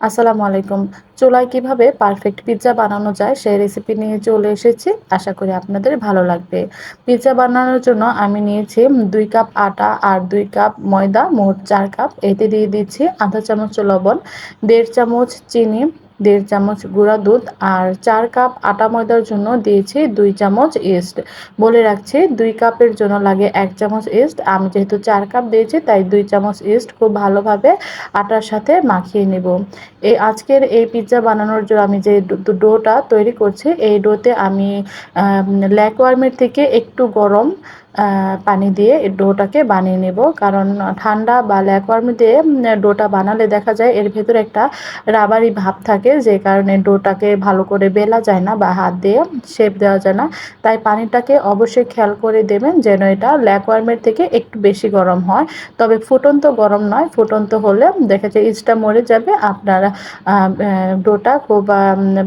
আসসালামু আলাইকুম। চুলায় কিভাবে পারফেক্ট পিৎজা বানানো যায় সেই রেসিপি নিয়ে চলে এসেছি। আশা করি আপনাদের ভালো লাগবে। পিৎজা বানানোর জন্য আমি নিয়েছি ২ কাপ আটা আর ২ কাপ ময়দা, মোট ৪ কাপ। এতে দিয়ে দিচ্ছি আধা চামচ লবণ, ১.৫ চামচ চিনি, ১.৫ চামচ গুঁড়া দুধ আর ৪ কাপ আটা ময়দার জন্য দিয়েছি ২ চামচ ইস্ট। বলে রাখছি ২ কাপের জন্য লাগে ১ চামচ ইস্ট। আমি যেহেতু ৪ কাপ দিয়েছি তাই ২ চামচ ইস্ট খুব ভালোভাবে আটার সাথে মাখিয়ে নিব। আজকের এই পিৎজা বানানোর জন্য আমি যে ডোটা তৈরি করছি, এই ডোতে আমি ল্যাক ওয়ার্মের থেকে একটু গরম পানি দিয়ে এই ডোটাকে বানিয়ে নেব। কারণ ঠান্ডা বা ল্যাক ওয়ার্ম দিয়ে ডোটা বানালে দেখা যায় এর ভেতরে একটা রাবারি ভাব থাকে, যে কারণে ডোটাকে ভালো করে বেলা যায় না বা হাত দিয়ে শেপ দেওয়া যায় না। তাই পানিটাকে অবশ্যই খেয়াল করে দেবেন যেন এটা ল্যাক ওয়ার্মের থেকে একটু বেশি গরম হয়। তবে ফুটন্ত গরম নয়, ফুটন্ত হলে দেখা যায় ইস্টটা মরে যাবে, আপনার ডোটা খুব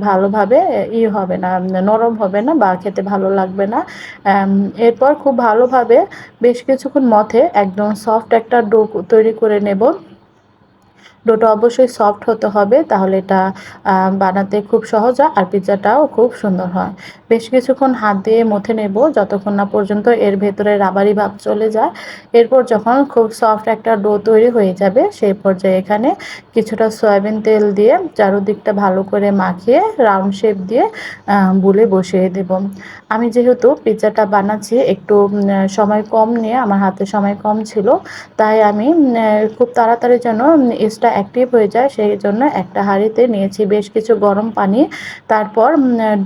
ভালোভাবে হবে না, নরম হবে না বা খেতে ভালো লাগবে না। এরপর খুব ভালোভাবে বেশ কিছুক্ষণ মথে একদম সফট একটা ডো তৈরি করে নেব। ডোটা অবশ্যই সফট হতে হবে, তাহলে এটা বানাতে খুব সহজ হয় আর পিৎজাটাও খুব সুন্দর হয়। বেশ কিছুক্ষণ হাত দিয়ে মথে নেব যতক্ষণ না পর্যন্ত এর ভেতরে রাবারি ভাব চলে যায়। এরপর যখন খুব সফট একটা ডো তৈরি হয়ে যাবে সেই পর্যায়ে এখানে কিছুটা সয়াবিন তেল দিয়ে চারদিকটা ভালো করে মাখিয়ে রাউন্ড শেপ দিয়ে বুলে বসিয়ে দেব। আমি যেহেতু পিৎজাটা বানাচ্ছি একটু সময় কম নিয়ে, আমার হাতে সময় কম ছিল, তাই আমি খুব তাড়াতাড়ি যেন ইস্টটা অ্যাক্টিভ হয়ে যায় সেই জন্য একটা হাঁড়িতে নিয়েছি বেশ কিছু গরম পানি। তারপর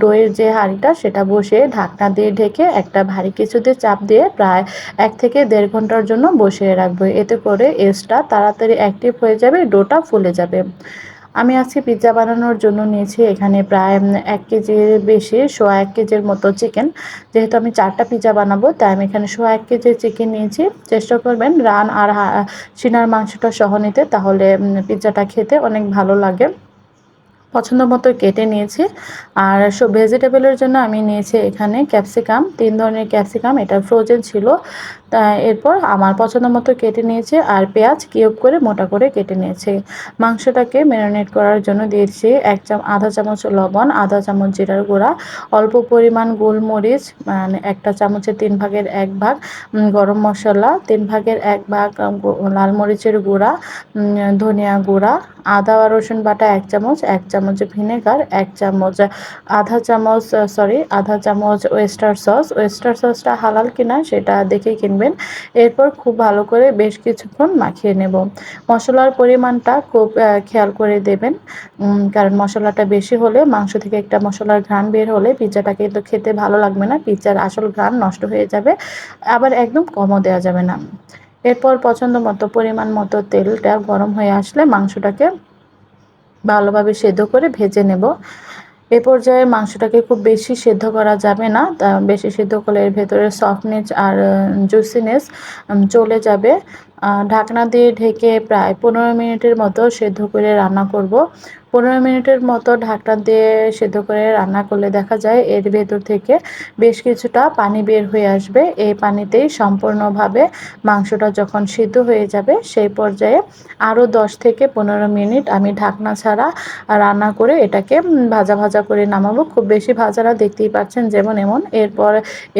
ডোয়ের যে হাঁড়িটা সেটা বসিয়ে ঢাকনা দিয়ে ঢেকে একটা ভারী কিছু দিয়ে চাপ দিয়ে প্রায় ১ থেকে ১.৫ ঘন্টার জন্য বসিয়ে রাখবো। এতে করে ইস্টটা তাড়াতাড়ি অ্যাক্টিভ হয়ে যাবে, ডোটা ফুলে যাবে। আমি আজকে পিৎজা বানানোর জন্য নিয়েছি এখানে প্রায় ১ কেজির বেশি, সোয়া ১ কেজির মতো চিকেন। যেহেতু আমি ৪টা পিৎজা বানাবো তাই আমি এখানে সোয়া ১ কেজির চিকেন নিয়েছি। চেষ্টা করবেন রান আর সিনার মাংসটা সহ নিতে, তাহলে পিৎজাটা খেতে অনেক ভালো লাগে। পছন্দ মতো কেটে নিয়েছি। আর ভেজিটেবলের জন্য আমি নিয়েছি এখানে ক্যাপসিকাম, ৩ ধরনের ক্যাপসিকাম, এটা ফ্রোজেন ছিল। তা এরপর আমার পছন্দ মতো কেটে নিয়েছি আর পেঁয়াজ কিউব করে মোটা করে কেটে নিয়েছি। মাংসটাকে ম্যারিনেট করার জন্য দিয়েছি আধা চামচ লবণ, আধা চামচ জিরার গুঁড়া, অল্প পরিমাণ গোলমরিচ, মানে ১টা চামচের ৩ ভাগের ১ ভাগ, গরম মশলা ৩ ভাগের ১ ভাগ, লাল মরিচের গুঁড়া, ধনিয়া গুঁড়া, আদা আর রসুন বাটা ১ চামচ, ১ চামচ ভিনেগার, ১ চামচ আধা চামচ ওয়েস্টার সস। ওয়েস্টার সসটা হালাল কিনা সেটা দেখে কিনবেন। এরপর খুব ভালো করে বেশ কিছুক্ষণ মাখিয়ে নেব। মশলার পরিমাণটা খুব খেয়াল করে দেবেন, কারণ মশলাটা বেশি হলে মাংস থেকে একটা মশলার ঘ্রাণ বের হলে পিৎজাটা কিন্তু খেতে ভালো লাগবে না, পিৎজার আসল ঘ্রাণ নষ্ট হয়ে যাবে। আবার একদম কমও দেওয়া যাবে না। এরপর পছন্দ মতো পরিমাণ মতো তেলটা গরম হয়ে আসলে মাংসটাকে ভালোভাবে সেদ্ধ করে ভেজে নেব। এ পর্যায়ে মাংসটাকে খুব বেশি সেদ্ধ করা যাবে না, বেশি সেদ্ধ করলে এর ভেতরে সফটনেস আর জুসিনেস চলে যাবে। ঢাকনা দিয়ে ঢেকে প্রায় ১৫ মিনিটের মতো সেদ্ধ করে রান্না করব। ১৫ মিনিটের মতো ঢাকনা দিয়ে সেদ্ধ করে রান্না করলে দেখা যায় এর ভেতর থেকে বেশ কিছুটা পানি বের হয়ে আসবে। এই পানিতেই সম্পূর্ণভাবে মাংসটা যখন সিদ্ধ হয়ে যাবে সেই পর্যায়ে আরও ১০ থেকে ১৫ মিনিট আমি ঢাকনা ছাড়া রান্না করে এটাকে ভাজা ভাজা করে নামাবো। খুব বেশি ভাজা না, দেখতেই পাচ্ছেন যেমন এমন। এরপর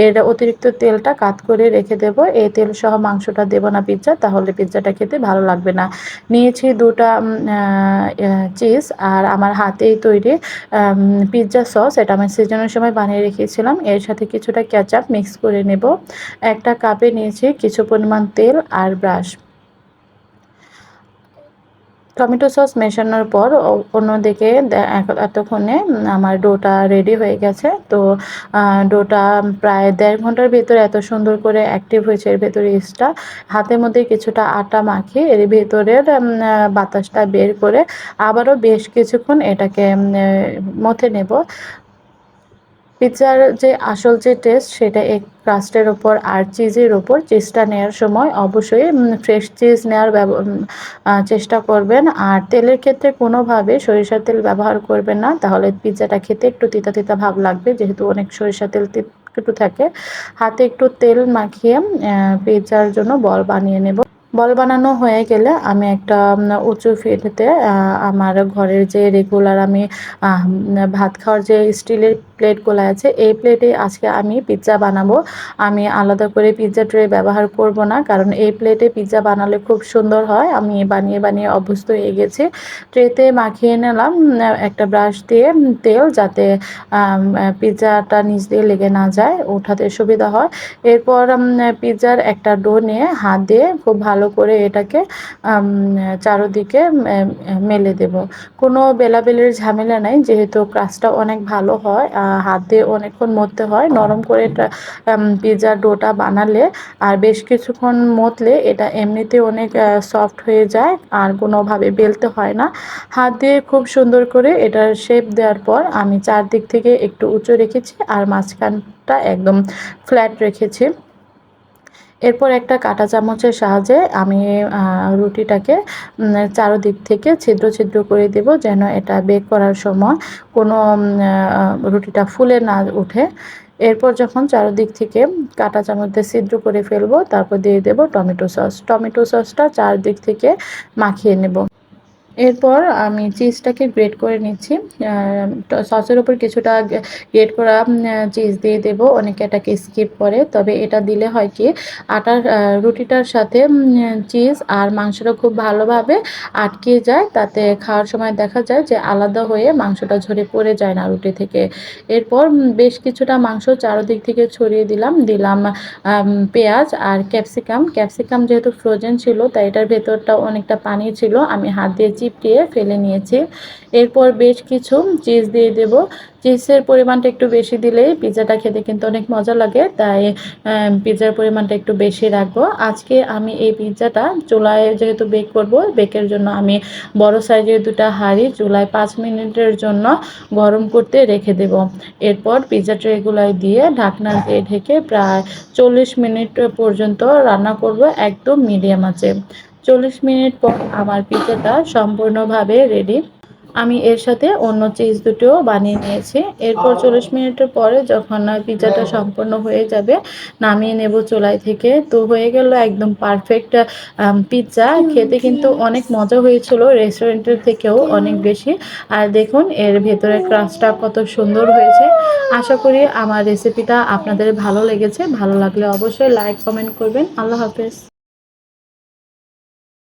এর অতিরিক্ত তেলটা কাত করে রেখে দেব। এই তেল সহ মাংসটা দেব না পিৎজা, তাহলে পিৎজাটা খেতে ভালো লাগবে না। নিয়েছি ২টা চিজ আর আমার হাতেই তৈরি পিৎজা সস, এটা আমি সিজনের সময় বানিয়ে রেখেছিলাম। এর সাথে কিছুটা কেচাপ মিক্স করে নেব। একটা কাপে নিয়েছি কিছু পরিমাণ তেল আর ব্রাশ। টমেটো সস মেশানোর পর অন্যদিকে এতক্ষণে আমার ডোটা রেডি হয়ে গেছে। তো ডোটা প্রায় ১.৫ ঘন্টার ভেতরে এত সুন্দর করে অ্যাক্টিভ হয়েছে। এর ভেতরে ইস্টটা হাতের মধ্যে কিছুটা আটা মাখিয়ে এর ভেতরের বাতাসটা বের করে আবারও বেশ কিছুক্ষণ এটাকে মথে নেব। পিৎজার যে আসল যে টেস্ট সেটা এগ ক্রাস্টের ওপর আর চিজের ওপর। চিজটা নেওয়ার সময় অবশ্যই ফ্রেশ চিজ নেওয়ার চেষ্টা করবেন। আর তেলের ক্ষেত্রে কোনোভাবে সরিষার তেল ব্যবহার করবেন না, তাহলে পিৎজাটা খেতে একটু তিতা তিতা ভাব লাগবে, যেহেতু অনেক সরিষার তেল একটু থাকে। হাতে একটু তেল মাখিয়ে পিৎজার জন্য বল বানিয়ে নেব। বল বানানো হয়ে গেলে আমি একটা উঁচু ফ্লেটে আমার ঘরের যে রেগুলার আমি ভাত খাওয়ার যে স্টিলের প্লেটগুলো আছে এই প্লেটে আজকে আমি পিৎজা বানাবো। আমি আলাদা করে পিৎজা ট্রে ব্যবহার করব না, কারণ এই প্লেটে পিৎজা বানালে খুব সুন্দর হয়। আমি বানিয়ে বানিয়ে অভ্যস্ত হয়ে গেছি। ট্রেতে মাখিয়ে নিলাম একটা ব্রাশ দিয়ে তেল, যাতে পিৎজাটা নিচ দিয়ে লেগে না যায়, ওঠাতে সুবিধা হয়। এরপর পিৎজার একটা ডো নিয়ে হাত দিয়ে খুব ভালো করে এটাকে চারদিকে মেলে দেব। কোনো বেলাবেলির ঝামেলা নাই, যেহেতু ক্রাস্টটা অনেক ভালো হয়। হাত দিয়ে অনেকক্ষণ মথতে হয় নরম করে এটা পিৎজার ডোটা বানালে। আর বেশ কিছুক্ষণ মথলে এটা এমনিতে অনেক সফট হয়ে যায়, আর কোনোভাবে বেলতে হয় না। হাত দিয়ে খুব সুন্দর করে এটার শেপ দেওয়ার পর আমি চারদিক থেকে একটু উঁচু রেখেছি আর মাঝখানটা একদম ফ্ল্যাট রেখেছি। এরপর একটা কাঁটা চামচের সাহায্যে আমি রুটিটাকে চারদিক থেকে ছিদ্র ছিদ্র করে দেব, যেন এটা বেক করার সময় কোনো রুটিটা ফুলে না ওঠে। এরপর যখন চারদিক থেকে কাঁটা চামচ দিয়ে ছিদ্র করে ফেলবো, তারপর দিয়ে দেব টমেটো সস। টমেটো সসটা চারদিক থেকে মাখিয়ে নেব। এরপর আমি চিজটাকে গ্রেট করে নিচ্ছি। সসের উপর কিছুটা গ্রেট করা চিজ দিয়ে দেব। অনেকে এটাকে স্কিপ করে, তবে এটা দিলে হয় কি, আটার রুটিটার সাথে চিজ আর মাংসটা খুব ভালোভাবে আটকে যায়। তাতে খাওয়ার সময় দেখা যায় যে আলাদা হয়ে মাংসটা ঝরে পড়ে যায় না রুটি থেকে। এরপর বেশ কিছুটা মাংস চারদিক থেকে ছড়িয়ে দিলাম। পেঁয়াজ আর ক্যাপসিকাম। ক্যাপসিকাম যেহেতু ফ্রোজেন ছিল, তাই এটার ভেতরটা অনেকটা পানি ছিল, আমি হাত দিয়ে চিপটিয়ে ফেলে নিয়েছি। এরপর বেশ কিছু চিজ দিয়ে দেব। চিজের পরিমাণটা একটু বেশি দিলেই পিৎজাটা খেতে কিন্তু অনেক মজা লাগে, তাই পিৎজার পরিমাণটা একটু বেশি রাখবো। আজকে আমি এই পিৎজাটা চুলায় যেহেতু বেক করব, বেকের জন্য আমি বড় সাইজের দুটা হাঁড়ি চুলায় 5 মিনিটের জন্য গরম করতে রেখে দেব। এরপর পিৎজা ট্রেগুলোয় দিয়ে ঢাকনা দিয়ে ঢেকে প্রায় 40 মিনিট পর্যন্ত রান্না করব, একদম মিডিয়াম আঁচে। 40 মিনিট পর আমার পিৎজাটা সম্পূর্ণভাবে রেডি। আমি এর সাথে অন্য চিজ দুটোও বানিয়ে নিয়েছি। এরপর 40 মিনিটের পরে যখন পিৎজাটা সম্পূর্ণ হয়ে যাবে, নামিয়ে নেব চুলাই থেকে। তো হয়ে গেল একদম পারফেক্ট পিৎজা। খেতে কিন্তু অনেক মজা হয়েছিল, রেস্টুরেন্টের থেকেও অনেক বেশি। আর দেখুন এর ভেতরে ক্রাস্টটা কত সুন্দর হয়েছে। আশা করি আমার রেসিপিটা আপনাদের ভালো লেগেছে। ভালো লাগলে অবশ্যই লাইক কমেন্ট করবেন। আল্লাহ হাফেজ।